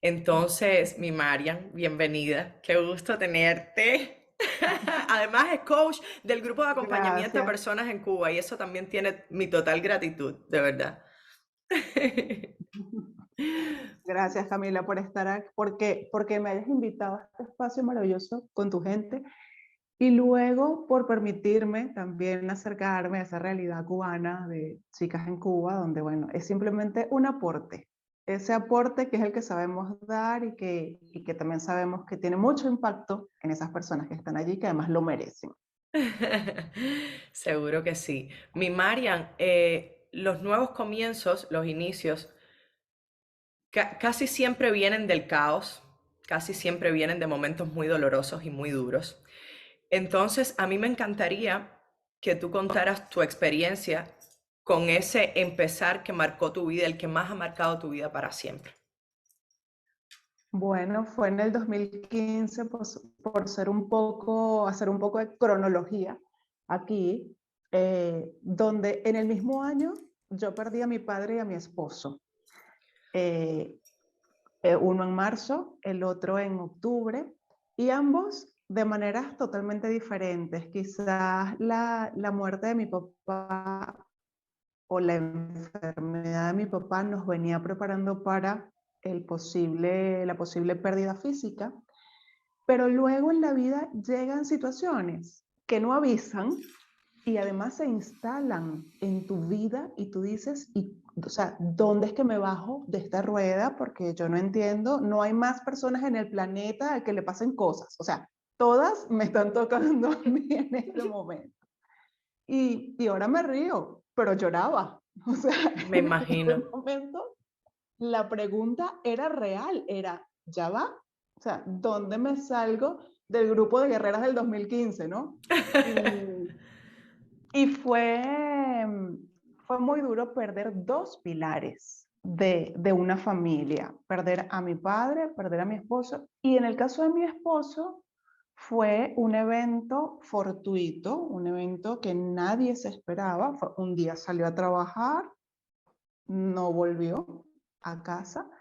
Entonces, mi Marian, bienvenida. Qué gusto tenerte. Además, es coach del grupo de acompañamiento a Gracias, personas en Cuba y eso también tiene mi total gratitud, de verdad. gracias Camila por estar aquí, porque me hayas invitado a este espacio maravilloso con tu gente y luego por permitirme también acercarme a esa realidad cubana de chicas en Cuba, donde bueno, es simplemente un aporte. Ese aporte que es el que sabemos dar y que también sabemos que tiene mucho impacto en esas personas que están allí, que además lo merecen. Seguro que sí. Mi Marian, los nuevos comienzos, los inicios, casi siempre vienen del caos, casi siempre vienen de momentos muy dolorosos y muy duros. Entonces, a mí me encantaría que tú contaras tu experiencia con ese empezar que marcó tu vida, el que más ha marcado tu vida para siempre. Bueno, fue en el 2015, por hacer un poco de cronología aquí, donde en el mismo año yo perdí a mi padre y a mi esposo. Eh, Uno en marzo, el otro en octubre, y ambos de maneras totalmente diferentes. Quizás la muerte de mi papá o la enfermedad de mi papá nos venía preparando para la posible pérdida física, pero luego en la vida llegan situaciones que no avisan y además se instalan en tu vida y tú dices, o sea, ¿dónde es que me bajo de esta rueda? Porque yo no entiendo, no hay más personas en el planeta a que le pasen cosas, o sea, todas me están tocando a mí en este momento. Y ahora me río, pero lloraba. O sea, Me en imagino. ese momento la pregunta era real, era, ¿ya va? O sea, ¿dónde me salgo del grupo de guerreras del 2015, no? Y, y fue muy duro perder dos pilares de una familia, perder a mi padre, perder a mi esposo, y en el caso de mi esposo fue un evento fortuito, un evento que nadie se esperaba. Un día salió a trabajar, no volvió a casa,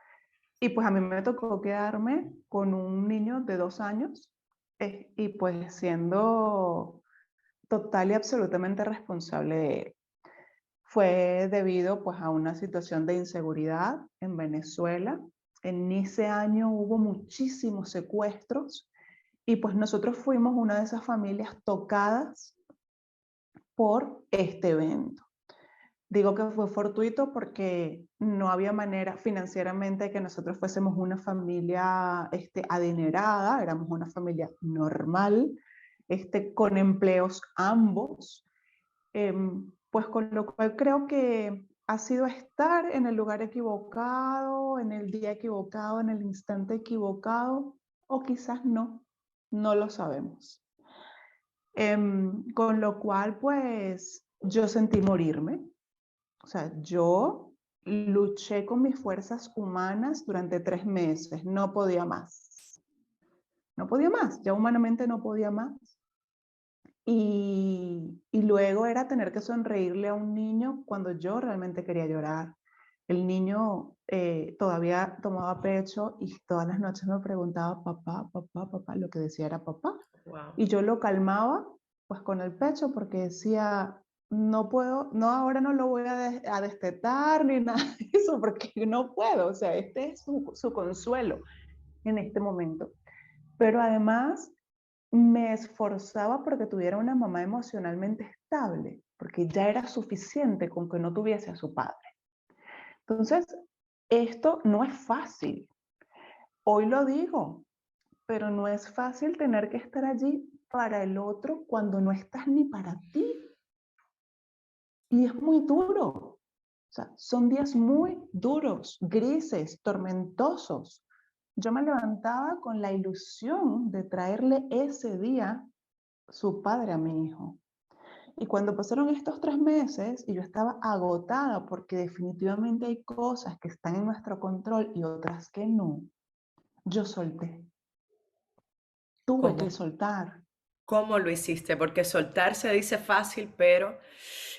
y pues a mí me tocó quedarme con un niño de 2 años, y pues siendo total y absolutamente responsable de él. Fue debido pues a una situación de inseguridad en Venezuela. En ese año hubo muchísimos secuestros y pues nosotros fuimos una de esas familias tocadas por este evento. Digo que fue fortuito porque no había manera financieramente que nosotros fuésemos una familia adinerada, éramos una familia normal, con empleos ambos, pues con lo cual creo que ha sido estar en el lugar equivocado, en el día equivocado, en el instante equivocado, o quizás no, no lo sabemos. Con lo cual, pues yo sentí morirme. O sea, yo luché con mis fuerzas humanas durante 3 meses, no podía más. No podía más, ya humanamente no podía más. Y luego era tener que sonreírle a un niño cuando yo realmente quería llorar. El niño todavía tomaba pecho y todas las noches me preguntaba, papá, papá, papá, lo que decía era papá. Wow. Y yo lo calmaba pues con el pecho porque decía, no puedo, no, ahora no lo voy a destetar ni nada de eso porque no puedo, o sea, este es su consuelo en este momento. Pero además me esforzaba porque tuviera una mamá emocionalmente estable, porque ya era suficiente con que no tuviese a su padre. Entonces, esto no es fácil. Hoy lo digo, pero no es fácil tener que estar allí para el otro cuando no estás ni para ti. Y es muy duro. O sea, son días muy duros, grises, tormentosos. Yo me levantaba con la ilusión de traerle ese día su padre a mi hijo. Y cuando pasaron estos 3 meses y yo estaba agotada porque definitivamente hay cosas que están en nuestro control y otras que no, yo solté. Tuve ¿Cómo? que soltar. ¿Cómo lo hiciste? Porque soltar se dice fácil, pero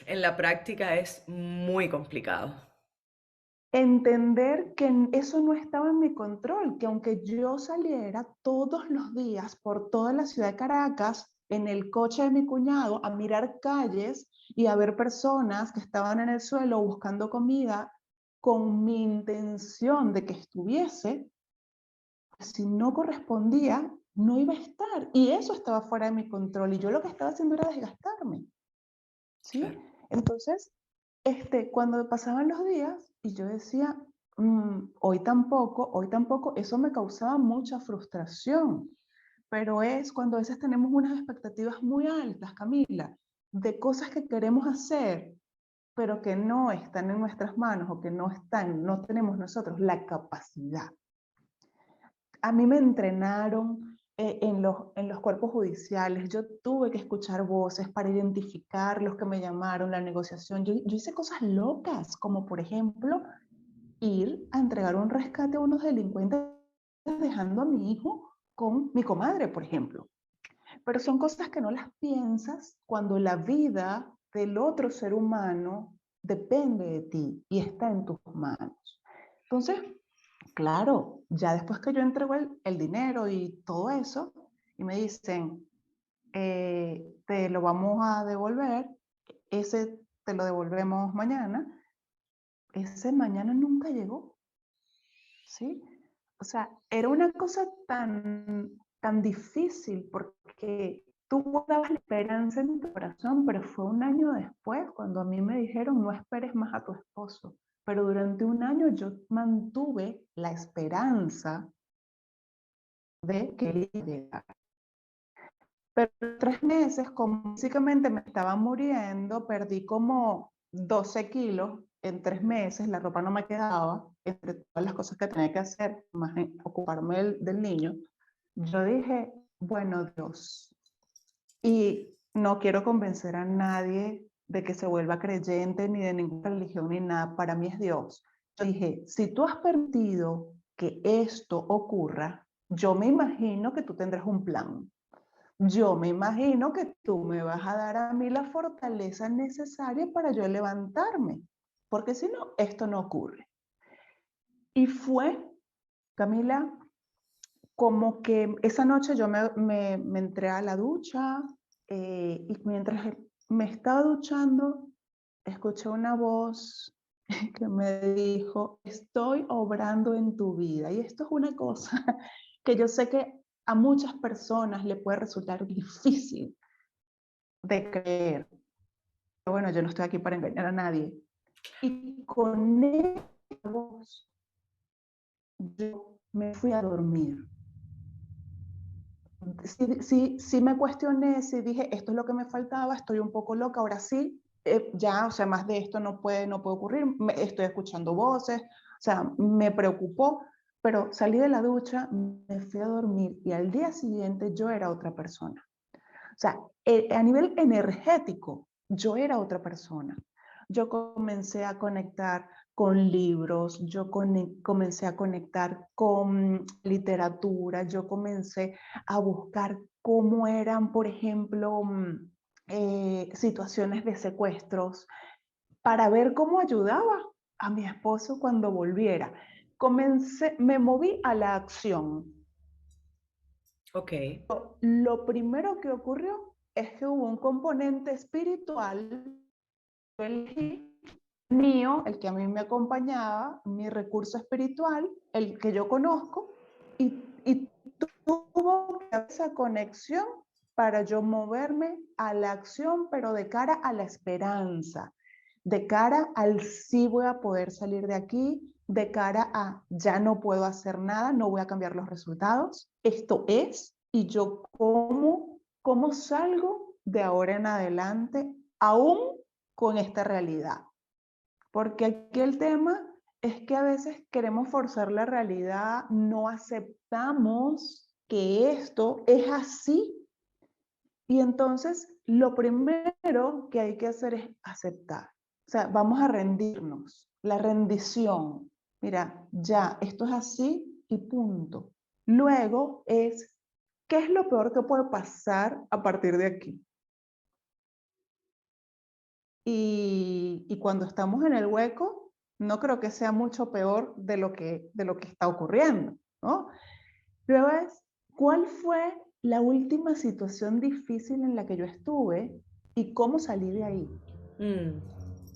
en la práctica es muy complicado. entender que eso no estaba en mi control, que aunque yo saliera todos los días por toda la ciudad de Caracas en el coche de mi cuñado a mirar calles y a ver personas que estaban en el suelo buscando comida con mi intención de que estuviese, pues si no correspondía, no iba a estar. Y eso estaba fuera de mi control. Y yo lo que estaba haciendo era desgastarme. ¿Sí? Claro, Entonces, cuando pasaban los días y yo decía, hoy tampoco, eso me causaba mucha frustración. Pero es cuando a veces tenemos unas expectativas muy altas, Camila, de cosas que queremos hacer, pero que no están en nuestras manos o que no tenemos nosotros la capacidad. A mí me entrenaron en los cuerpos judiciales, yo tuve que escuchar voces para identificar los que me llamaron, la negociación. Yo hice cosas locas, como por ejemplo ir a entregar un rescate a unos delincuentes dejando a mi hijo con mi comadre, por ejemplo. Pero son cosas que no las piensas cuando la vida del otro ser humano depende de ti y está en tus manos. Entonces, claro, ya después que yo entrego el dinero y todo eso, y me dicen, te lo vamos a devolver, ese te lo devolvemos mañana, ese mañana nunca llegó, ¿sí? O sea, era una cosa tan difícil porque tú guardabas la esperanza en tu corazón, pero fue un año después cuando a mí me dijeron, no esperes más a tu esposo. Pero durante un año yo mantuve la esperanza de que él iba a llegar. Pero 3 meses, como físicamente me estaba muriendo, perdí como 12 kilos en 3 meses, la ropa no me quedaba, entre todas las cosas que tenía que hacer, más ocuparme del niño. Yo dije, bueno, Dios, y no quiero convencer a nadie de que se vuelva creyente ni de ninguna religión ni nada, para mí es Dios. Yo dije, si tú has permitido que esto ocurra, yo me imagino que tú tendrás un plan. Yo me imagino que tú me vas a dar a mí la fortaleza necesaria para yo levantarme, porque si no, esto no ocurre. Y fue, Camila, como que esa noche yo me entré a la ducha y mientras me estaba duchando, escuché una voz que me dijo, estoy obrando en tu vida. Y esto es una cosa que yo sé que a muchas personas le puede resultar difícil de creer. Pero bueno, yo no estoy aquí para engañar a nadie. Y con esa voz, yo me fui a dormir. Sí me cuestioné, sí dije, esto es lo que me faltaba, estoy un poco loca, ahora sí, ya, o sea, más de esto no puede ocurrir, estoy escuchando voces, o sea, me preocupó, pero salí de la ducha, me fui a dormir y al día siguiente yo era otra persona. O sea, a nivel energético, yo era otra persona. Yo comencé a conectar con libros, yo comencé a conectar con literatura, yo comencé a buscar cómo eran, por ejemplo, situaciones de secuestros, para ver cómo ayudaba a mi esposo cuando volviera. Me moví a la acción. ok, Lo primero que ocurrió es que hubo un componente espiritual mío, el que a mí me acompañaba, mi recurso espiritual, el que yo conozco, y tuvo esa conexión para yo moverme a la acción, pero de cara a la esperanza, de cara al sí voy a poder salir de aquí, de cara a ya no puedo hacer nada, no voy a cambiar los resultados, esto es, y yo cómo salgo de ahora en adelante, aún con esta realidad. Porque aquí el tema es que a veces queremos forzar la realidad, no aceptamos que esto es así. Y entonces lo primero que hay que hacer es aceptar. O sea, vamos a rendirnos. La rendición. Mira, ya, esto es así y punto. Luego es, ¿qué es lo peor que puede pasar a partir de aquí? Y cuando estamos en el hueco, No creo que sea mucho peor de lo que está ocurriendo, ¿no? Luego es, ¿cuál fue la última situación difícil en la que yo estuve y cómo salí de ahí? Mm,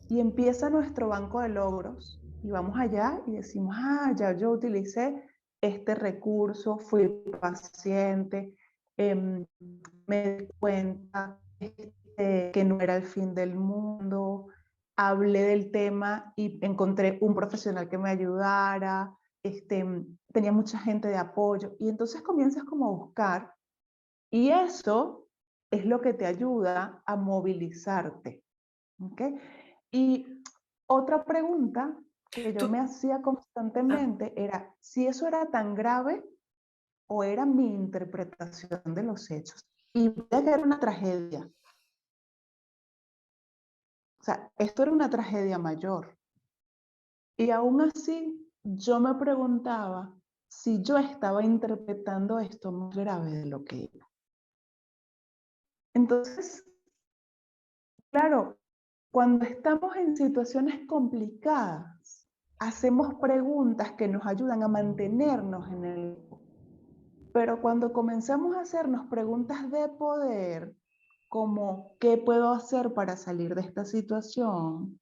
Y empieza nuestro banco de logros y vamos allá y decimos, ah, ya yo utilicé este recurso, fui paciente, em, me di cuenta que no era el fin del mundo, hablé del tema y encontré un profesional que me ayudara, tenía mucha gente de apoyo y entonces comienzas como a buscar y eso es lo que te ayuda a movilizarte. ¿Ok? Y otra pregunta que yo tú, me hacía ah, constantemente era si eso era tan grave o era mi interpretación de los hechos. Y veía que era una tragedia. O sea, esto era una tragedia mayor. Y aún así, yo me preguntaba si yo estaba interpretando esto más grave de lo que era. Entonces, claro, cuando estamos en situaciones complicadas, hacemos preguntas que nos ayudan a mantenernos en el... Pero cuando comenzamos a hacernos preguntas de poder, como ¿qué puedo hacer para salir de esta situación?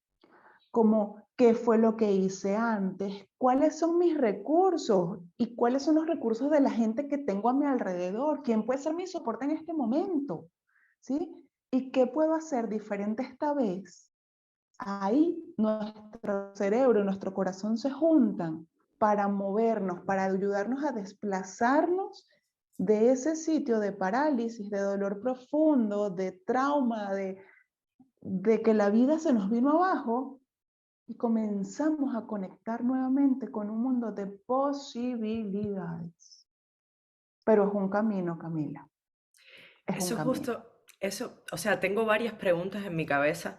Como ¿qué fue lo que hice antes? ¿Cuáles son mis recursos? ¿Y cuáles son los recursos de la gente que tengo a mi alrededor? ¿Quién puede ser mi soporte en este momento? ¿Sí? ¿Y qué puedo hacer diferente esta vez? Ahí nuestro cerebro y nuestro corazón se juntan para movernos, para ayudarnos a desplazarnos de ese sitio de parálisis, de dolor profundo, de trauma, de que la vida se nos vino abajo y comenzamos a conectar nuevamente con un mundo de posibilidades. Pero es un camino, Camila, es un eso camino. justo, eso, o sea, tengo varias preguntas en mi cabeza.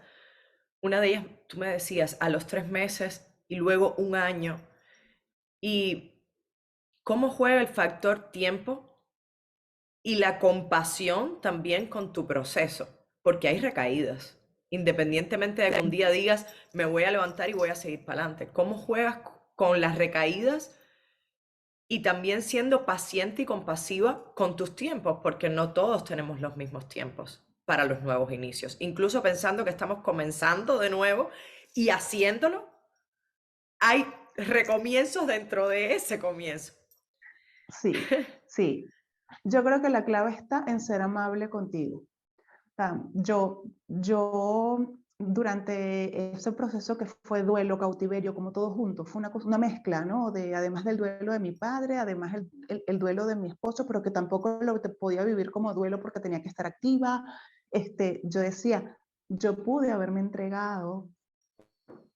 Una de ellas, tú me decías, a los 3 meses y luego un año. ¿Y cómo juega el factor tiempo y la compasión también con tu proceso? Porque hay recaídas. Independientemente de que un día digas, me voy a levantar y voy a seguir para adelante. ¿Cómo juegas con las recaídas y también siendo paciente y compasiva con tus tiempos? Porque no todos tenemos los mismos tiempos para los nuevos inicios. Incluso pensando que estamos comenzando de nuevo y haciéndolo, hay recomienzos dentro de ese comienzo. Sí, sí. Yo creo que la clave está en ser amable contigo. Yo durante ese proceso que fue duelo, cautiverio, como todo junto, fue una mezcla, ¿no? De, además del duelo de mi padre, además el duelo de mi esposo, pero que tampoco lo podía vivir como duelo porque tenía que estar activa. Yo decía, yo pude haberme entregado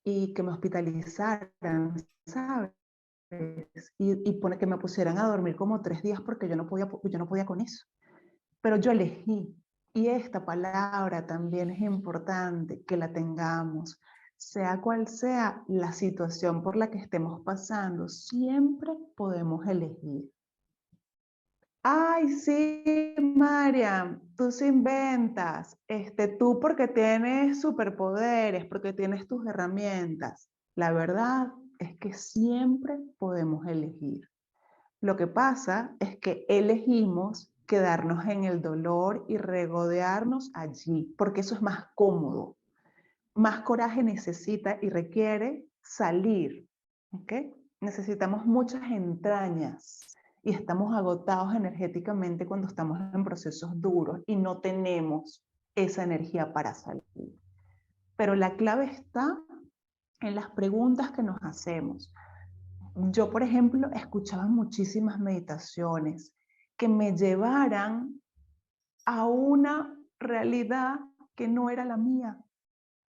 y que me hospitalizaran, ¿sabes? Que me pusieran a dormir como 3 días porque yo no podía con eso, pero yo elegí. Y esta palabra también es importante que la tengamos. Sea cual sea la situación por la que estemos pasando, siempre podemos elegir. Ay, sí, Mariam, tú se inventas. Tú porque tienes superpoderes, porque tienes tus herramientas. La verdad es que siempre podemos elegir. Lo que pasa es que elegimos quedarnos en el dolor y regodearnos allí, porque eso es más cómodo. Más coraje necesita y requiere salir, ¿ok? Necesitamos muchas entrañas y estamos agotados energéticamente cuando estamos en procesos duros y no tenemos esa energía para salir. Pero la clave está en las preguntas que nos hacemos. Yo, por ejemplo, escuchaba muchísimas meditaciones que me llevaran a una realidad que no era la mía,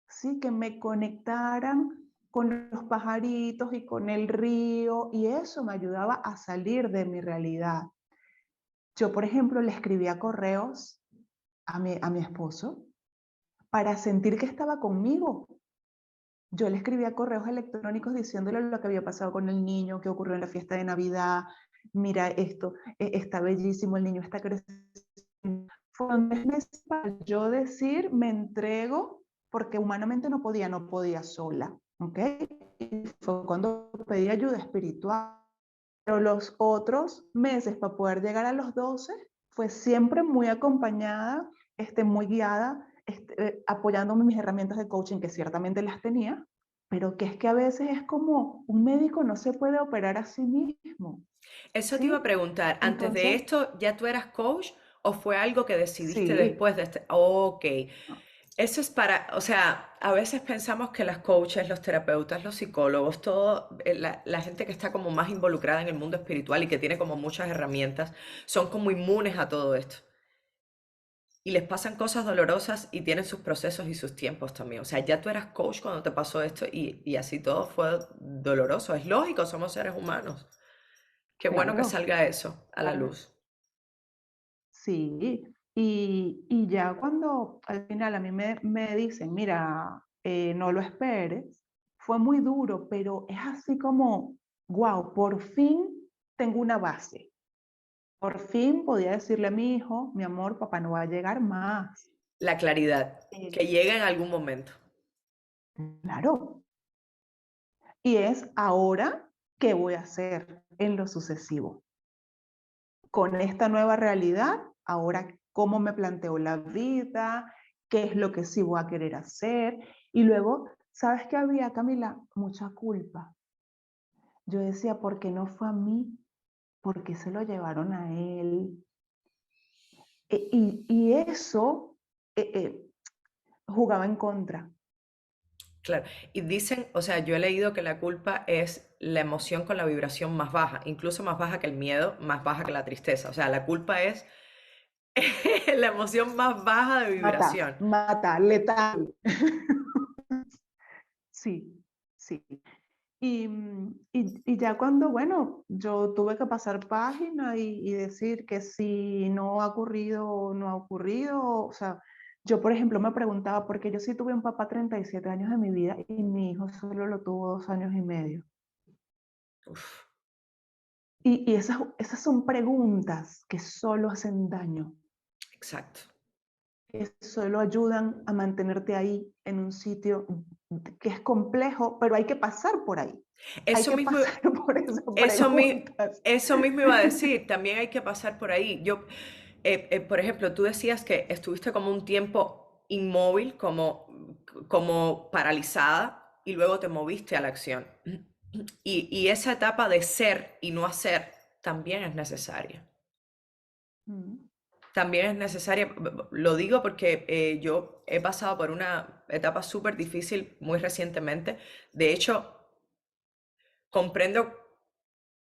¿sí? Que me conectaran con los pajaritos y con el río, y eso me ayudaba a salir de mi realidad. Yo, por ejemplo, le escribía correos a mi esposo para sentir que estaba conmigo. Yo le escribía correos electrónicos diciéndole lo que había pasado con el niño, qué ocurrió en la fiesta de Navidad, mira esto, está bellísimo, el niño está creciendo. Fueron 3 meses para yo decir, me entrego, porque humanamente no podía sola. ¿ok? Y fue cuando pedí ayuda espiritual. Pero los otros meses para poder llegar a los 12 fue siempre muy acompañada, muy guiada, apoyándome en mis herramientas de coaching, que ciertamente las tenía, pero que es que a veces es como un médico no se puede operar a sí mismo, Eso te iba a ¿sí? preguntar, ¿antes de Entonces, esto ya tú eras coach o fue algo que decidiste sí, después de este? Ok, eso es para, o sea, a veces pensamos que las coaches, los terapeutas, los psicólogos, todo, la gente que está como más involucrada en el mundo espiritual y que tiene como muchas herramientas, son como inmunes a todo esto. Y les pasan cosas dolorosas y tienen sus procesos y sus tiempos también. O sea, ya tú eras coach cuando te pasó esto y así todo fue doloroso. Es lógico, somos seres humanos. Qué bueno que claro, salga eso a la claro. luz. Sí, y ya cuando al final a mí me dicen, mira, no lo esperes, fue muy duro, pero es así como, wow, por fin tengo una base. Por fin podía decirle a mi hijo, mi amor, papá no va a llegar más. La claridad, Eh, que llega en algún momento. claro, y es ahora qué voy a hacer en lo sucesivo. Con esta nueva realidad, ahora cómo me planteo la vida, qué es lo que sí voy a querer hacer. Y luego, ¿sabes qué había, Camila? Mucha culpa. Yo decía, ¿por qué no fue a mí? ¿Por qué se lo llevaron a él? Y eso jugaba en contra. Claro. Y dicen, o sea, yo he leído que la culpa es la emoción con la vibración más baja, incluso más baja que el miedo, más baja que la tristeza. O sea, la culpa es la emoción más baja de Mata, vibración. mata, letal. Sí, sí. Y ya cuando, bueno, yo tuve que pasar página y decir que si no ha ocurrido, no ha ocurrido. O sea, yo, por ejemplo, me preguntaba, porque yo sí tuve un papá 37 años de mi vida y mi hijo solo lo tuvo 2 años y medio. Uf, Y esas son preguntas que solo hacen daño, exacto. que solo ayudan a mantenerte ahí en un sitio que es complejo, pero hay que pasar por ahí. Hay Eso que mismo, pasar por esas eso, preguntas. eso mismo iba a decir, también hay que pasar por ahí. Yo, por ejemplo, tú decías que estuviste como un tiempo inmóvil, como paralizada, y luego te moviste a la acción. Y esa etapa de ser y no hacer también es necesaria. Mm. También es necesaria, lo digo porque yo he pasado por una etapa súper difícil muy recientemente. De hecho, comprendo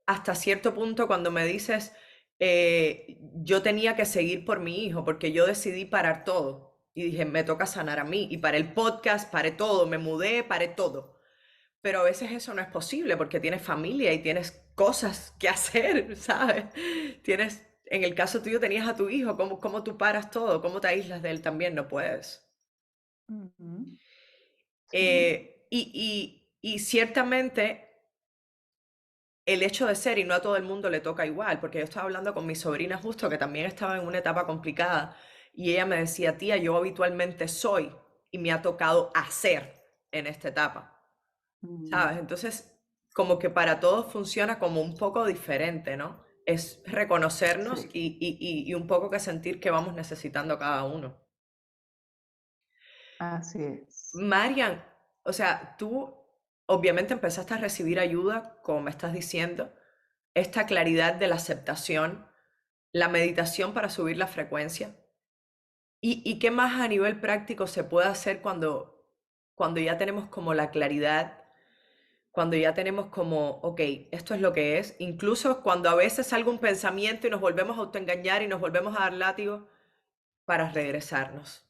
hasta cierto punto cuando me dices, yo tenía que seguir por mi hijo, porque yo decidí parar todo. Y dije, me toca sanar a mí. Y para el podcast, paré todo, me mudé, paré todo. Pero a veces eso no es posible porque tienes familia y tienes cosas que hacer, ¿sabes? Tienes, en el caso tuyo tenías a tu hijo, ¿cómo tú paras todo? ¿Cómo te aíslas de él también? No puedes. Ujú. Sí, Y ciertamente el hecho de ser, y no a todo el mundo le toca igual, porque yo estaba hablando con mi sobrina justo, que también estaba en una etapa complicada, y ella me decía, tía, yo habitualmente soy, y me ha tocado hacer en esta etapa, ¿sabes? mm, Entonces, como que para todos funciona como un poco diferente, ¿no? Es reconocernos sí, y un poco que sentir que vamos necesitando cada uno. así es. Marian, o sea, tú obviamente empezaste a recibir ayuda, como me estás diciendo, esta claridad de la aceptación, la meditación para subir la frecuencia. ¿Y qué más a nivel práctico se puede hacer cuando ya tenemos como la claridad, cuando ya tenemos como, ok, esto es lo que es, incluso cuando a veces salga un pensamiento y nos volvemos a autoengañar y nos volvemos a dar látigo para regresarnos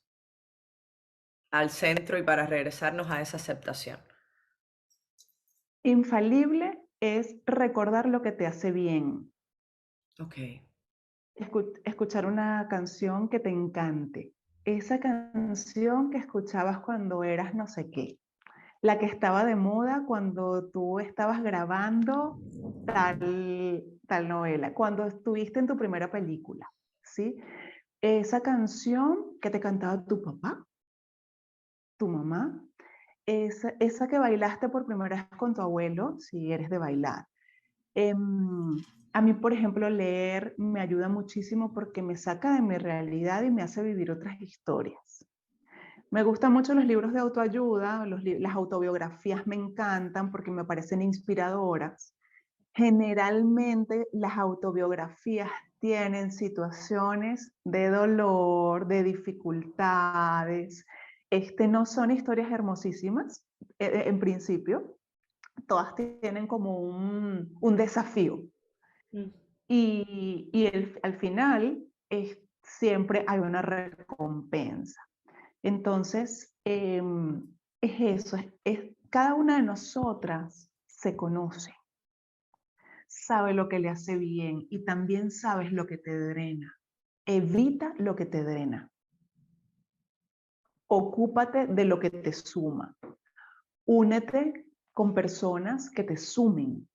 al centro y para regresarnos a esa aceptación? Infalible es recordar lo que te hace bien. Ok. Escuchar una canción que te encante. Esa canción que escuchabas cuando eras no sé qué. La que estaba de moda cuando tú estabas grabando tal novela, cuando estuviste en tu primera película, ¿sí? Esa canción que te cantaba tu papá, tu mamá, esa que bailaste por primera vez con tu abuelo, si eres de bailar. A mí, por ejemplo, leer me ayuda muchísimo porque me saca de mi realidad y me hace vivir otras historias. Me gustan mucho los libros de autoayuda, las autobiografías me encantan porque me parecen inspiradoras. Generalmente las autobiografías tienen situaciones de dolor, de dificultades. No son historias hermosísimas, en principio. Todas tienen como un desafío. Mm. Al final siempre hay una recompensa. Entonces, es eso, cada una de nosotras se conoce, sabe lo que le hace bien y también sabes lo que te drena. Evita lo que te drena. Ocúpate de lo que te suma. Únete con personas que te sumen.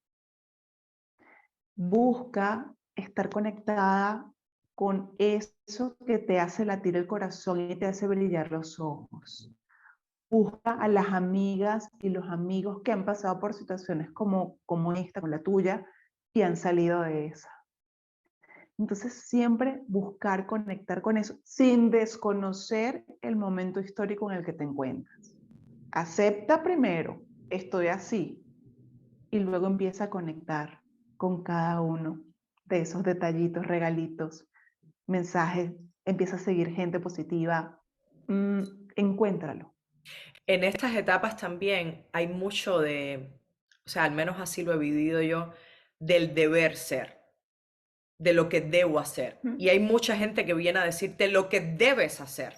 Busca estar conectada con eso que te hace latir el corazón y te hace brillar los ojos. Busca a las amigas y los amigos que han pasado por situaciones como esta, con la tuya, y han salido de esa. Entonces, siempre buscar conectar con eso, sin desconocer el momento histórico en el que te encuentras. Acepta primero, estoy así, y luego empieza a conectar con cada uno de esos detallitos, regalitos, mensajes, empieza a seguir gente positiva, encuéntralo. En estas etapas también hay mucho o sea, al menos así lo he vivido yo, del deber ser, de lo que debo hacer. Y hay mucha gente que viene a decirte lo que debes hacer.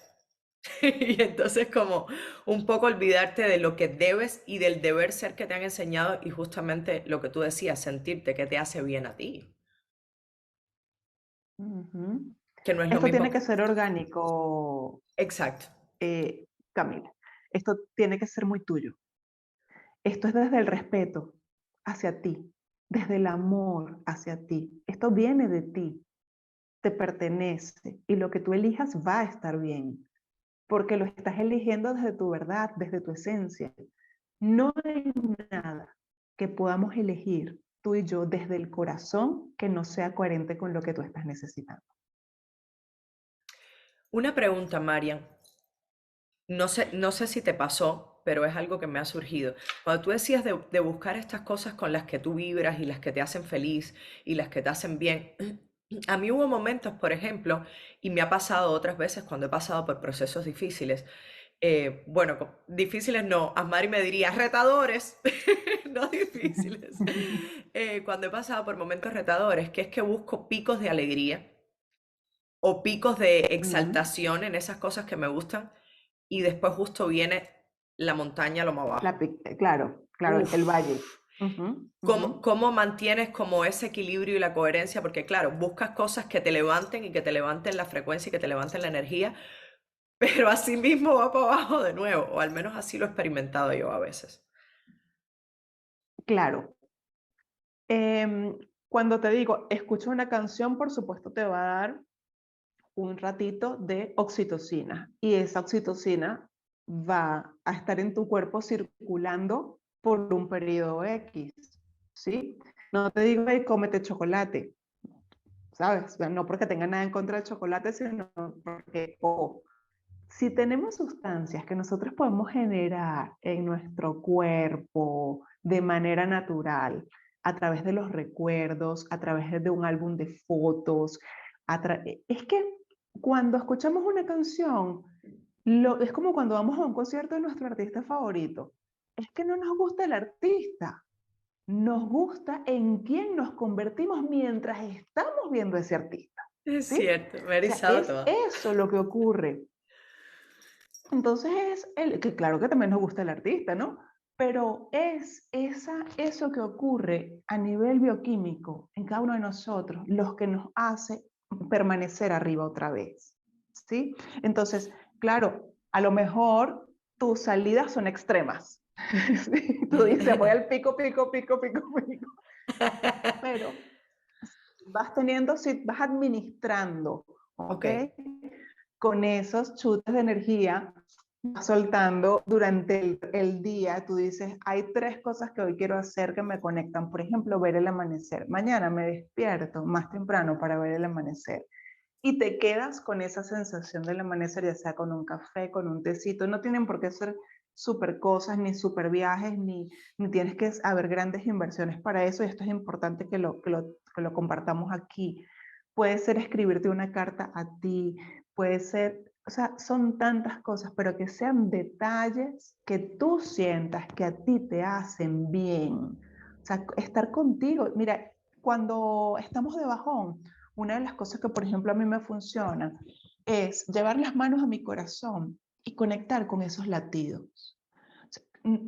Y entonces como un poco olvidarte de lo que debes y del deber ser que te han enseñado y justamente lo que tú decías, sentirte que te hace bien a ti, Ujú. que no es lo Esto mismo. tiene que ser orgánico, Exacto. Camila. Esto tiene que ser muy tuyo. Esto es desde el respeto hacia ti, desde el amor hacia ti. Esto viene de ti, te pertenece y lo que tú elijas va a estar bien, porque lo estás eligiendo desde tu verdad, desde tu esencia. No hay nada que podamos elegir tú y yo desde el corazón que no sea coherente con lo que tú estás necesitando. Una pregunta, Marian. No sé si te pasó, pero es algo que me ha surgido. Cuando tú decías de buscar estas cosas con las que tú vibras y las que te hacen feliz y las que te hacen bien, a mí hubo momentos, por ejemplo, y me ha pasado otras veces cuando he pasado por procesos difíciles. Bueno, difíciles no, Asmari me diría retadores, no difíciles. Cuando he pasado por momentos retadores, que es que busco picos de alegría o picos de Ujú. exaltación en esas cosas que me gustan y después justo viene la montaña lo más abajo. Claro, claro, el valle. Uf, Ujú, ¿cómo, ujú. cómo mantienes como ese equilibrio y la coherencia? Porque claro, buscas cosas que te levanten y que te levanten la frecuencia y que te levanten la energía, pero así mismo va para abajo de nuevo, o al menos así lo he experimentado yo a veces. Claro. Em, Cuando te digo, escucha una canción, por supuesto te va a dar un ratito de oxitocina y esa oxitocina va a estar en tu cuerpo circulando por un periodo X, ¿sí? No te digo, "Ay, cómete chocolate", ¿sabes? O sea, no porque tenga nada en contra del chocolate, sino porque, ojo, si tenemos sustancias que nosotros podemos generar en nuestro cuerpo de manera natural, a través de los recuerdos, a través de un álbum de fotos, es que cuando escuchamos una canción, es como cuando vamos a un concierto de nuestro artista favorito. Es que no nos gusta el artista, nos gusta en quién nos convertimos mientras estamos viendo ese artista, Es ¿sí? cierto, me he O sea, erizado es toda. eso lo que ocurre. Entonces que claro que también nos gusta el artista, ¿no? Pero es eso que ocurre a nivel bioquímico en cada uno de nosotros, los que nos hace permanecer arriba otra vez, ¿sí? Entonces, claro, a lo mejor tus salidas son extremas. ¿Sí? Tú dices, voy al pico, pico, pico, pico, pico. Pero vas teniendo, si vas administrando, Ok, ¿ok? Con esos chutes de energía vas soltando durante el día. Tú dices, hay 3 cosas que hoy quiero hacer que me conectan. Por ejemplo, ver el amanecer. Mañana me despierto más temprano para ver el amanecer. Y te quedas con esa sensación del amanecer, ya sea con un café, con un tecito. No tienen por qué ser super cosas, ni super viajes, ni tienes que haber grandes inversiones para eso. Y esto es importante que lo compartamos aquí. Puede ser escribirte una carta a ti, puede ser, o sea, son tantas cosas, pero que sean detalles que tú sientas que a ti te hacen bien. O sea, estar contigo. Mira, cuando estamos de bajón, una de las cosas que, por ejemplo, a mí me funciona es llevar las manos a mi corazón y conectar con esos latidos. O sea,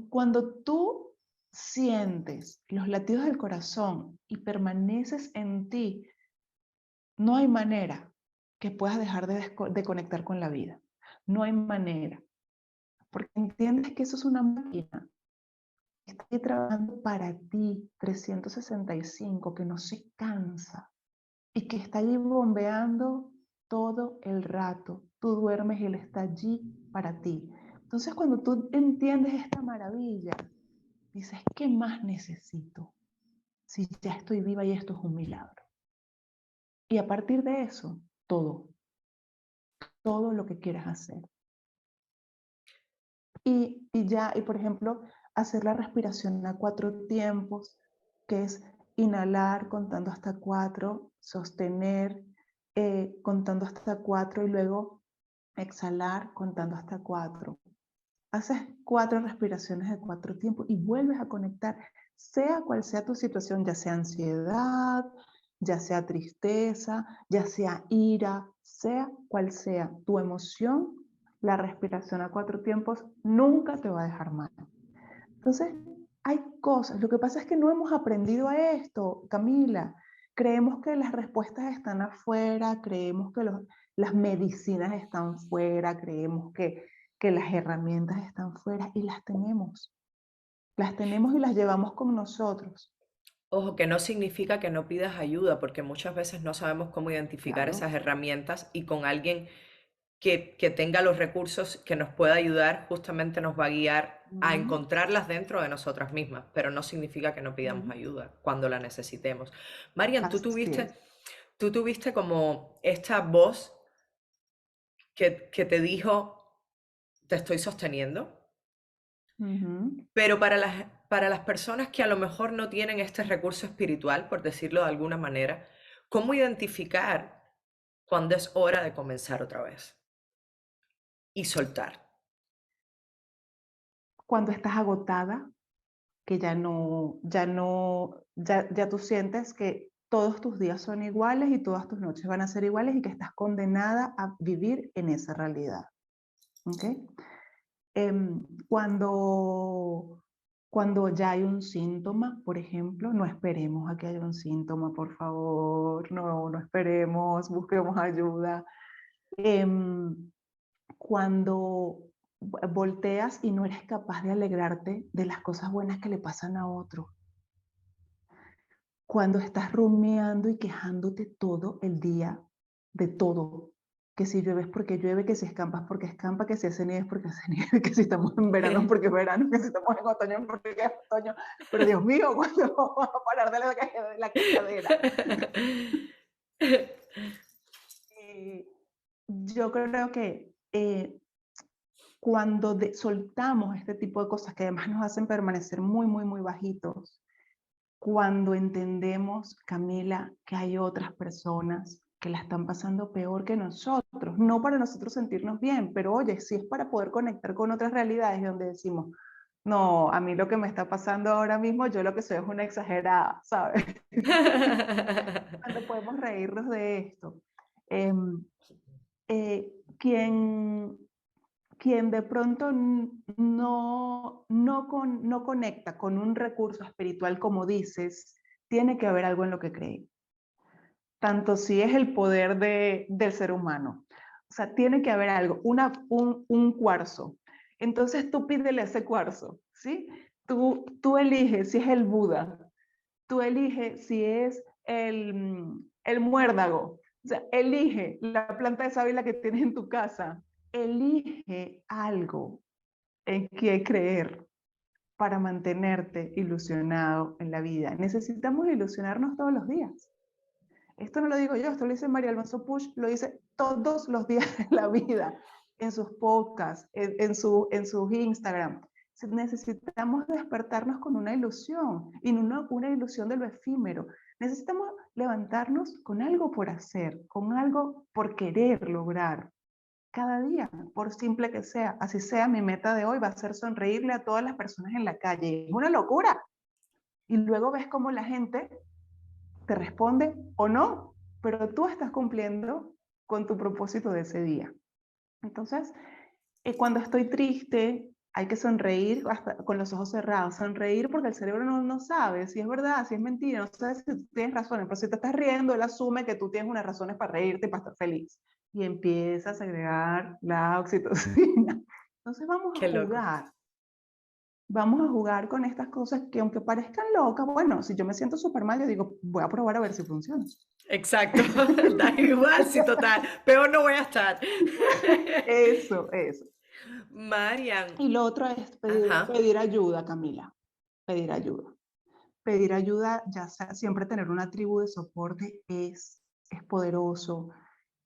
cuando tú sientes los latidos del corazón y permaneces en ti, no hay manera que puedas dejar de conectar con la vida. No hay manera. Porque entiendes que eso es una máquina que está ahí trabajando para ti 365, que no se cansa y que está allí bombeando todo el rato. Tú duermes y él está allí para ti. Entonces, cuando tú entiendes esta maravilla, dices, ¿qué más necesito? Si ya estoy viva y esto es un milagro. Y a partir de eso, todo lo que quieras hacer. Y por ejemplo, hacer la respiración a 4 tiempos, que es inhalar contando hasta 4, sostener contando hasta 4 y luego exhalar contando hasta 4. Haces 4 respiraciones de 4 tiempos y vuelves a conectar, sea cual sea tu situación, ya sea ansiedad, ya sea tristeza, ya sea ira, sea cual sea tu emoción, la respiración a 4 tiempos nunca te va a dejar mal. Entonces, hay cosas, lo que pasa es que no hemos aprendido a esto, Camila. Creemos que las respuestas están afuera, creemos que las medicinas están fuera, creemos que las herramientas están fuera y las tenemos. Las tenemos y las llevamos con nosotros. Ojo, que no significa que no pidas ayuda, porque muchas veces no sabemos cómo identificar Claro. esas herramientas y con alguien que tenga los recursos que nos pueda ayudar, justamente nos va a guiar a Ujú, encontrarlas dentro de nosotras mismas, pero no significa que no pidamos ujú. ayuda cuando la necesitemos. Marian, Así es. tú tuviste como esta voz que te dijo, te estoy sosteniendo, Ujú. pero para las personas que a lo mejor no tienen este recurso espiritual, por decirlo de alguna manera, ¿cómo identificar cuando es hora de comenzar otra vez y soltar? Cuando estás agotada, que ya tú sientes que todos tus días son iguales y todas tus noches van a ser iguales y que estás condenada a vivir en esa realidad. ¿Ok? Cuando, cuando ya hay un síntoma, por ejemplo, no esperemos a que haya un síntoma, por favor, no esperemos, busquemos ayuda. Em, Cuando volteas y no eres capaz de alegrarte de las cosas buenas que le pasan a otro, cuando estás rumiando y quejándote todo el día de todo, que si llueve es porque llueve, que si escampa es porque escampa, que si hace nieve es porque hace nieve, que si estamos en verano es porque es verano, que si estamos en otoño es porque es otoño. Pero Dios mío, ¿cuándo vamos a parar de la quejadera? Y yo creo que cuando soltamos este tipo de cosas que además nos hacen permanecer muy, muy, muy bajitos, cuando entendemos, Camila, que hay otras personas que la están pasando peor que nosotros, no para nosotros sentirnos bien, pero oye, sí es para poder conectar con otras realidades donde decimos, no, a mí lo que me está pasando ahora mismo, yo lo que soy es una exagerada, ¿sabes? Cuando podemos reírnos de esto. Eh, quien, quien de pronto no conecta con un recurso espiritual como dices, tiene que haber algo en lo que cree. Tanto si es el poder del ser humano. O sea, tiene que haber algo, un cuarzo. Entonces tú pídele ese cuarzo, ¿sí? Tú eliges si es el Buda, tú eliges si es el muérdago. O sea, elige la planta de sábila que tienes en tu casa elige algo en que creer para mantenerte ilusionado en la vida. Necesitamos ilusionarnos todos los días. Esto no lo digo yo, esto lo dice María Alonso Puig, lo dice todos los días de la vida, en sus podcasts, en sus Instagram. Necesitamos despertarnos con una ilusión, y no una ilusión de lo efímero. Necesitamos levantarnos con algo por hacer, con algo por querer lograr. Cada día, por simple que sea, así sea, mi meta de hoy va a ser sonreírle a todas las personas en la calle. Es una locura. Y luego ves cómo la gente te responde o no, pero tú estás cumpliendo con tu propósito de ese día. Entonces, cuando estoy triste, hay que sonreír hasta con los ojos cerrados, sonreír porque el cerebro no sabe si es verdad, si es mentira, no sabe si tú tienes razones, pero si te estás riendo, él asume que tú tienes unas razones para reírte y para estar feliz. Y empiezas a agregar la oxitocina. Entonces Qué loco. vamos a jugar con estas cosas que aunque parezcan locas, bueno, si yo me siento súper mal, yo digo, voy a probar a ver si funciona. Exacto. Da igual, sí, total. Peor no voy a estar. Eso. Marian. Y lo otro es Ajá. pedir ayuda, Camila, pedir ayuda. Pedir ayuda, ya sea, siempre tener una tribu de soporte es poderoso.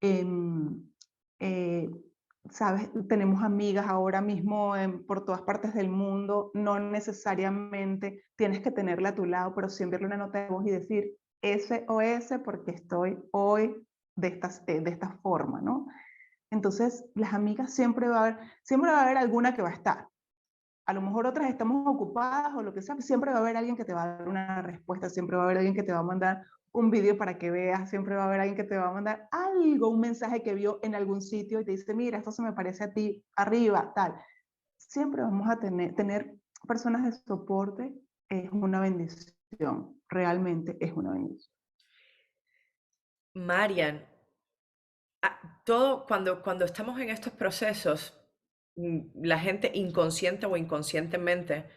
Em, eh, Sabes, tenemos amigas ahora mismo por todas partes del mundo, no necesariamente tienes que tenerla a tu lado, pero sí enviarle una nota de voz y decir SOS porque estoy hoy de esta forma, ¿no? Entonces, las amigas siempre va a haber alguna que va a estar. A lo mejor otras estamos ocupadas o lo que sea, pero siempre va a haber alguien que te va a dar una respuesta, siempre va a haber alguien que te va a mandar un video para que veas, siempre va a haber alguien que te va a mandar algo, un mensaje que vio en algún sitio y te dice, mira, esto se me parece a ti, arriba, tal. Siempre vamos a tener personas de soporte, es una bendición, realmente es una bendición. Marian, todo cuando estamos en estos procesos, la gente inconsciente o inconscientemente,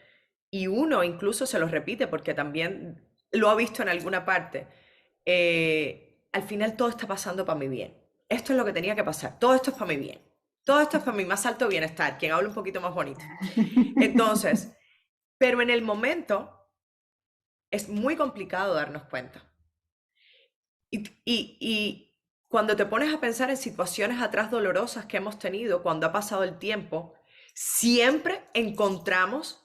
y uno incluso se lo repite porque también lo ha visto en alguna parte, al final todo está pasando para mi bien. Esto es lo que tenía que pasar, todo esto es para mi bien. Todo esto es para mi más alto bienestar, quien habla un poquito más bonito. Entonces, pero en el momento es muy complicado darnos cuenta. Y cuando te pones a pensar en situaciones atrás dolorosas que hemos tenido, cuando ha pasado el tiempo, siempre encontramos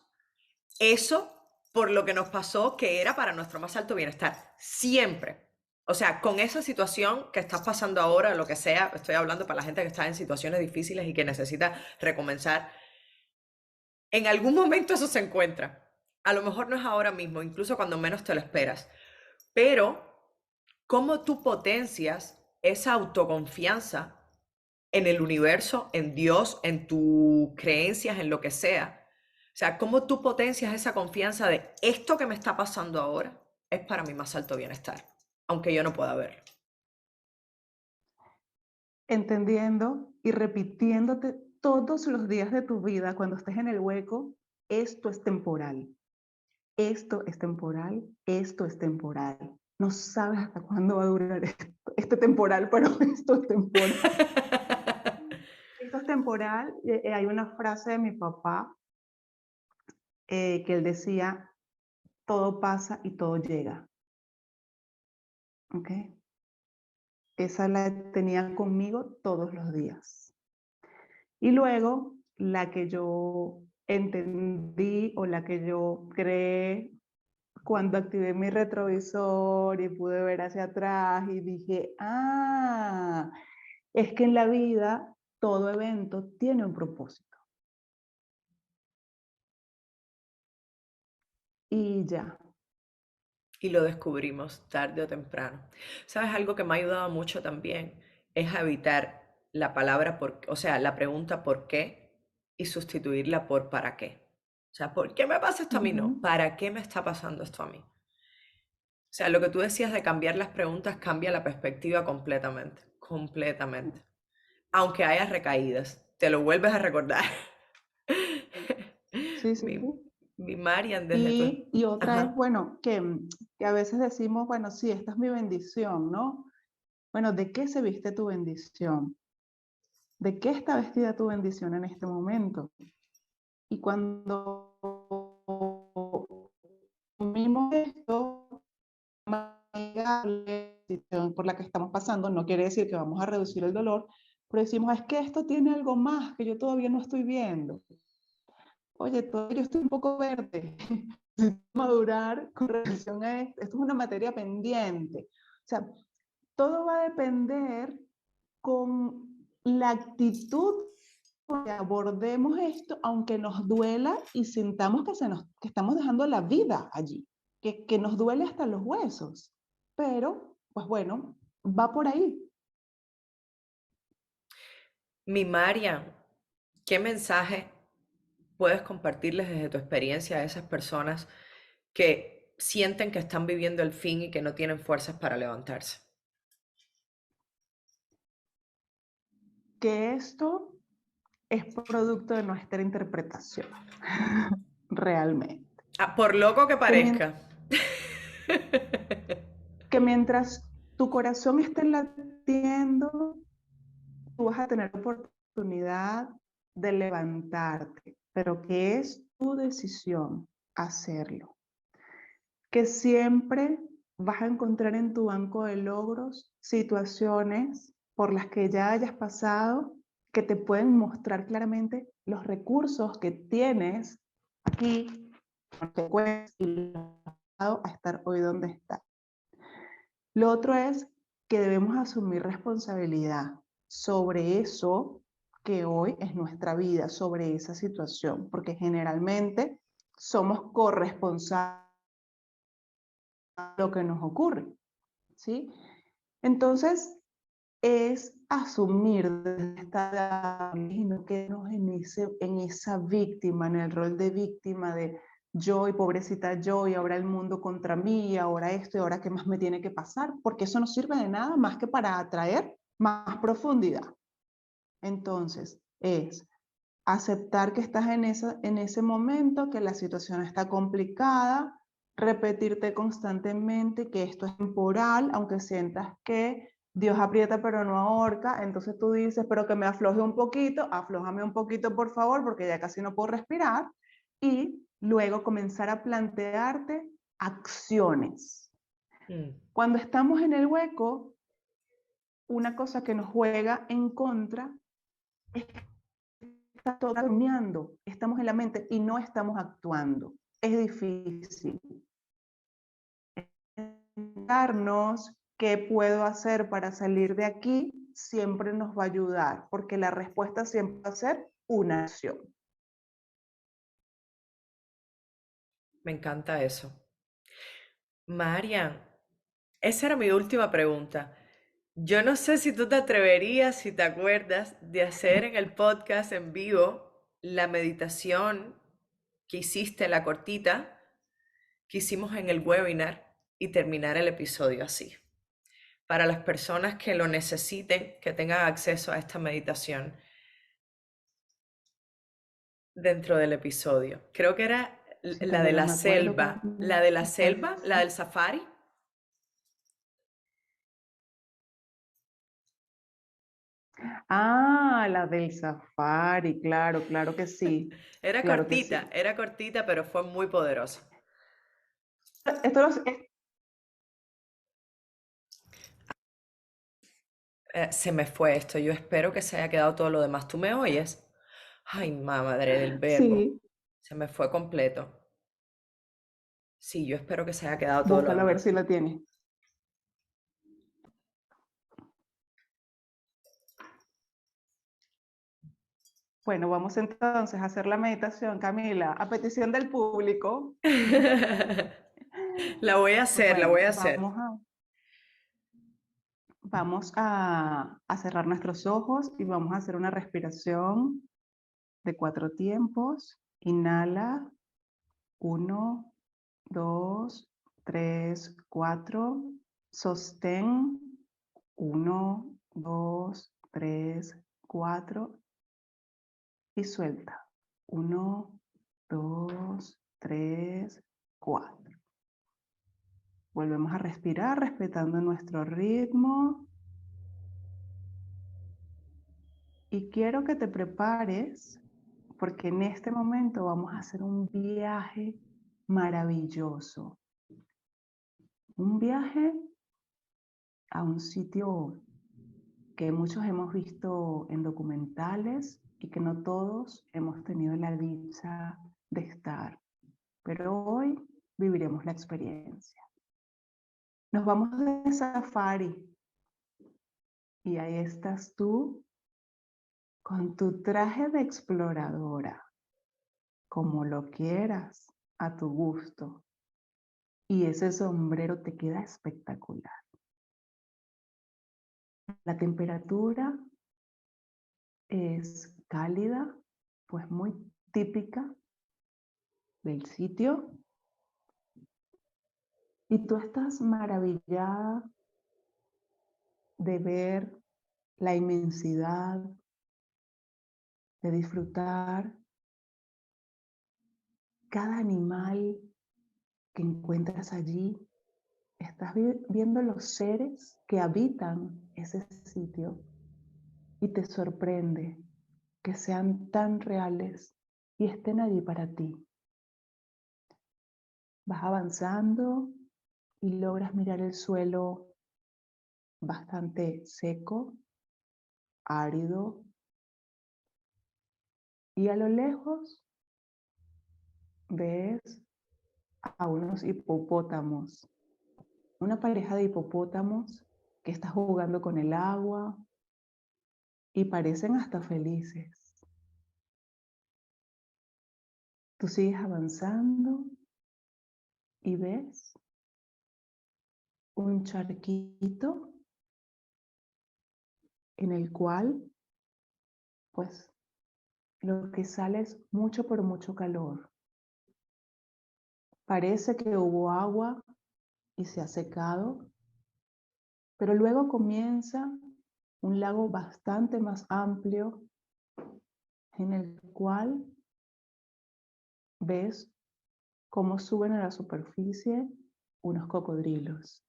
eso por lo que nos pasó que era para nuestro más alto bienestar. Siempre. O sea, con esa situación que estás pasando ahora, lo que sea, estoy hablando para la gente que está en situaciones difíciles y que necesita recomenzar, en algún momento eso se encuentra. A lo mejor no es ahora mismo, incluso cuando menos te lo esperas. Pero cómo tú potencias esa autoconfianza en el universo, en Dios, en tus creencias, en lo que sea. O sea, cómo tú potencias esa confianza de esto que me está pasando ahora es para mi más alto bienestar, aunque yo no pueda verlo. Entendiendo y repitiéndote todos los días de tu vida cuando estés en el hueco, esto es temporal. Esto es temporal, esto es temporal. No sabes hasta cuándo va a durar este temporal, pero esto es temporal. Esto es temporal. Hay una frase de mi papá que él decía, todo pasa y todo llega. ¿Ok? Esa la tenía conmigo todos los días. Y luego, la que yo entendí o la que yo creé cuando activé mi retrovisor y pude ver hacia atrás y dije, es que en la vida todo evento tiene un propósito. Y ya. Y lo descubrimos tarde o temprano. ¿Sabes? Algo que me ha ayudado mucho también es a evitar la palabra por, o sea, la pregunta por qué y sustituirla por para qué. O sea, ¿por qué me pasa esto a mí? No, Ujú. ¿para qué me está pasando esto a mí? O sea, lo que tú decías de cambiar las preguntas cambia la perspectiva completamente, completamente. Aunque haya recaídas, te lo vuelves a recordar. Sí, sí, Mi, sí. mi Marian desde tu... Y otra es, Ajá. bueno, que a veces decimos, bueno, sí, esta es mi bendición, ¿no? Bueno, ¿de qué se viste tu bendición? ¿De qué está vestida tu bendición en este momento? Y cuando asumimos esto, amigable, situación por la que estamos pasando, no quiere decir que vamos a reducir el dolor, pero decimos, es que esto tiene algo más que yo todavía no estoy viendo. Oye, todavía yo estoy un poco verde, necesito madurar con relación a esto. Esto es una materia pendiente. O sea, todo va a depender con la actitud con que abordemos esto, aunque nos duela y sintamos que estamos dejando la vida allí, que nos duele hasta los huesos. Pero, pues bueno, va por ahí. Mi Marian, ¿qué mensaje puedes compartirles desde tu experiencia a esas personas que sienten que están viviendo el fin y que no tienen fuerzas para levantarse? Que esto es producto de nuestra interpretación, realmente. Ah, por loco que Que, mien- parezca. que mientras tu corazón esté latiendo, tú vas a tener la oportunidad de levantarte, pero que es tu decisión hacerlo. Que siempre vas a encontrar en tu banco de logros situaciones por las que ya hayas pasado que te pueden mostrar claramente los recursos que tienes aquí, consecuencias y a estar hoy donde estás. Lo otro es que debemos asumir responsabilidad sobre eso que hoy es nuestra vida, sobre esa situación, porque generalmente somos corresponsables de lo que nos ocurre, ¿sí? Entonces, es asumir y no quedarnos en esa víctima, en el rol de víctima de yo y pobrecita yo y ahora el mundo contra mí y ahora esto y ahora qué más me tiene que pasar, porque eso no sirve de nada más que para atraer más profundidad. Entonces, es aceptar que estás en ese momento, que la situación está complicada, repetirte constantemente que esto es temporal, aunque sientas que Dios aprieta pero no ahorca, entonces tú dices, pero que me afloje un poquito, aflójame un poquito por favor, porque ya casi no puedo respirar, y luego comenzar a plantearte acciones. Mm. Cuando estamos en el hueco, una cosa que nos juega en contra es está todo rumiando, estamos en la mente y no estamos actuando. Es difícil. Darnos qué puedo hacer para salir de aquí siempre nos va a ayudar, porque la respuesta siempre va a ser una acción. Me encanta eso. Marian, esa era mi última pregunta. Yo no sé si tú te atreverías, si te acuerdas, de hacer en el podcast en vivo la meditación que hiciste, la cortita, que hicimos en el webinar y terminar el episodio así. Para las personas que lo necesiten, que tengan acceso a esta meditación dentro del episodio. Creo que era Sí, la de Camila, la me acuerdo selva. La de la cuál selva, la fue. del safari. Ah, la del safari, claro, claro que sí, claro que sí. Era cortita, pero fue muy poderosa. Esto lo, Se me fue esto. Yo espero que se haya quedado todo lo demás. ¿Tú me oyes? Ay, madre del verbo. sí, Se me fue completo. Sí, yo espero que se haya quedado todo lo búscalo a ver demás. si lo tienes. Bueno, vamos entonces a hacer la meditación, Camila, a petición del público. La voy a Pues hacer, la bueno, voy a hacer. vamos a cerrar nuestros ojos y vamos a hacer una respiración de 4 tiempos. Inhala, 1, 2, 3, 4. Sostén, 1, 2, 3, 4. Y suelta, 1, 2, 3, 4. Volvemos a respirar respetando nuestro ritmo Y quiero que te prepares porque en este momento vamos a hacer un viaje maravilloso. Un viaje a un sitio que muchos hemos visto en documentales y que no todos hemos tenido la dicha de estar. Pero hoy viviremos la experiencia. Nos vamos de safari y ahí estás tú con tu traje de exploradora, como lo quieras, a tu gusto. Y ese sombrero te queda espectacular. La temperatura es cálida, pues muy típica del sitio. Y tú estás maravillada de ver la inmensidad, de disfrutar cada animal que encuentras allí. Estás viendo los seres que habitan ese sitio y te sorprende que sean tan reales y estén allí para ti. Vas avanzando y logras mirar el suelo bastante seco, árido, y a lo lejos ves a unos hipopótamos, una pareja de hipopótamos que está jugando con el agua y parecen hasta felices. Tú sigues avanzando y ves un charquito en el cual, pues, lo que sale es mucho, pero mucho calor. Parece que hubo agua y se ha secado, pero luego comienza un lago bastante más amplio en el cual ves cómo suben a la superficie unos cocodrilos.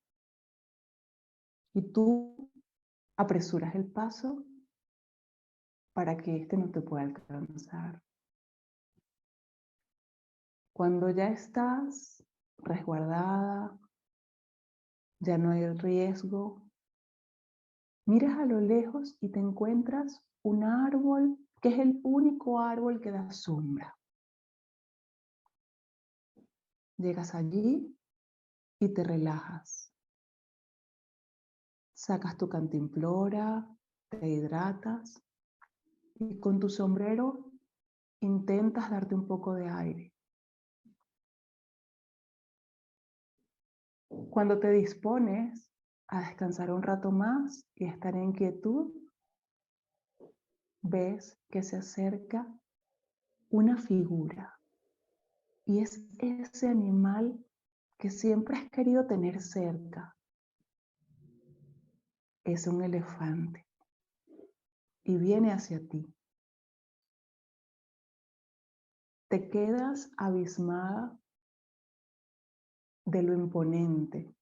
Y tú apresuras el paso para que este no te pueda alcanzar. Cuando ya estás resguardada, ya no hay riesgo, miras a lo lejos y te encuentras un árbol que es el único árbol que da sombra. Llegas allí y te relajas. Sacas tu cantimplora, te hidratas y con tu sombrero intentas darte un poco de aire. Cuando te dispones a descansar un rato más y estar en quietud, ves que se acerca una figura y es ese animal que siempre has querido tener cerca. Es un elefante y viene hacia ti. Te quedas abismada de lo imponente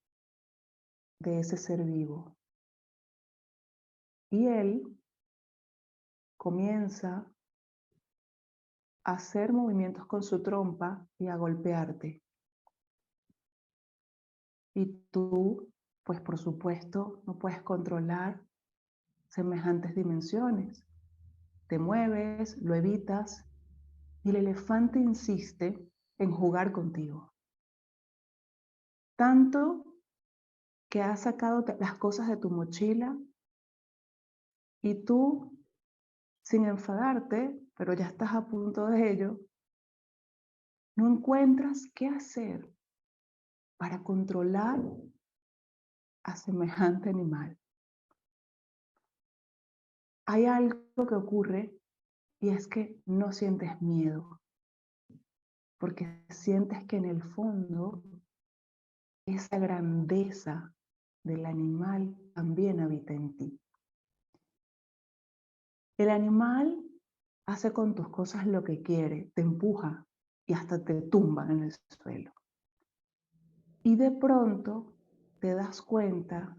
de ese ser vivo. Y él comienza a hacer movimientos con su trompa y a golpearte. Y tú, pues por supuesto, no puedes controlar semejantes dimensiones. Te mueves, lo evitas y el elefante insiste en jugar contigo. Tanto que has sacado las cosas de tu mochila y tú, sin enfadarte, pero ya estás a punto de ello, no encuentras qué hacer para controlar a semejante animal. Hay algo que ocurre y es que no sientes miedo, porque sientes que en el fondo esa grandeza del animal también habita en ti. El animal hace con tus cosas lo que quiere, te empuja y hasta te tumba en el suelo. Y de pronto te das cuenta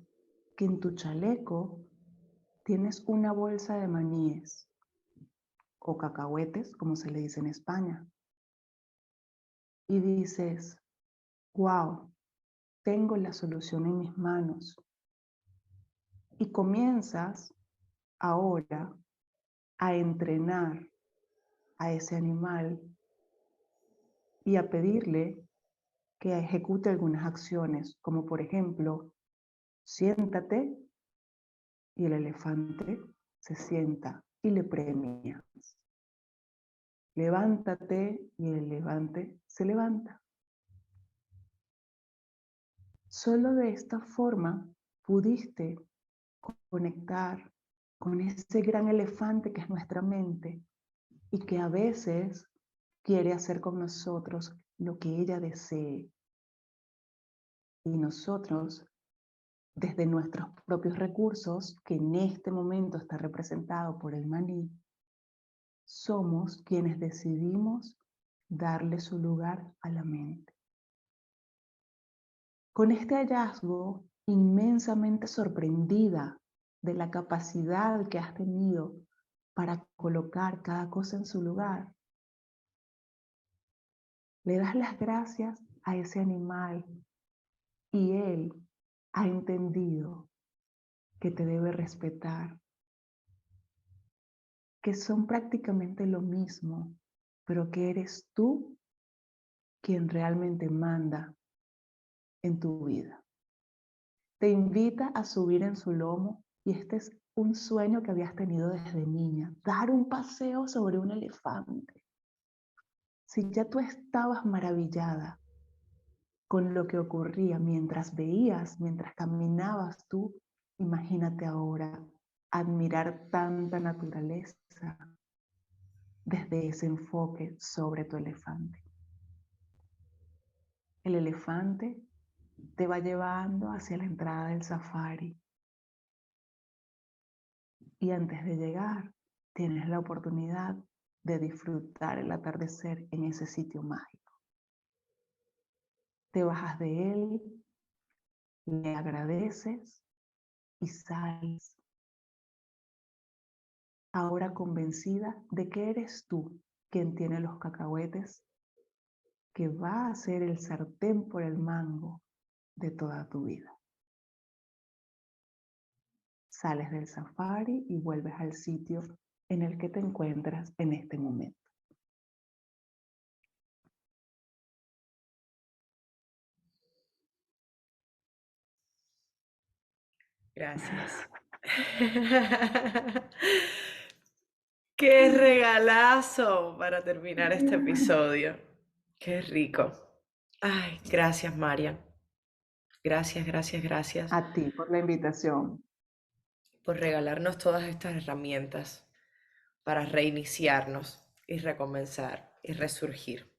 que en tu chaleco tienes una bolsa de maníes o cacahuetes, como se le dice en España, y dices, wow, tengo la solución en mis manos. Y comienzas ahora a entrenar a ese animal y a pedirle que ejecute algunas acciones, como por ejemplo, siéntate, y el elefante se sienta y le premias. Levántate y el elefante se levanta. Solo de esta forma pudiste conectar con ese gran elefante que es nuestra mente y que a veces quiere hacer con nosotros lo que ella desee. Y nosotros, desde nuestros propios recursos, que en este momento está representado por el maní, somos quienes decidimos darle su lugar a la mente. Con este hallazgo, inmensamente sorprendida de la capacidad que has tenido para colocar cada cosa en su lugar, le das las gracias a ese animal y él ha entendido que te debe respetar, que son prácticamente lo mismo, pero que eres tú quien realmente manda en tu vida. Te invita a subir en su lomo y este es un sueño que habías tenido desde niña, dar un paseo sobre un elefante. Si ya tú estabas maravillada con lo que ocurría mientras veías, mientras caminabas tú, imagínate ahora admirar tanta naturaleza desde ese enfoque sobre tu elefante. El elefante te va llevando hacia la entrada del safari y antes de llegar tienes la oportunidad de disfrutar el atardecer en ese sitio mágico. Te bajas de él, le agradeces y sales, ahora convencida de que eres tú quien tiene los cacahuetes, que va a ser el sartén por el mango de toda tu vida. Sales del safari y vuelves al sitio en el que te encuentras en este momento. Gracias. Qué regalazo para terminar este episodio. Qué rico. Ay, gracias, Marian. Gracias, gracias, gracias A ti por la invitación. por regalarnos todas estas herramientas para reiniciarnos y recomenzar y resurgir.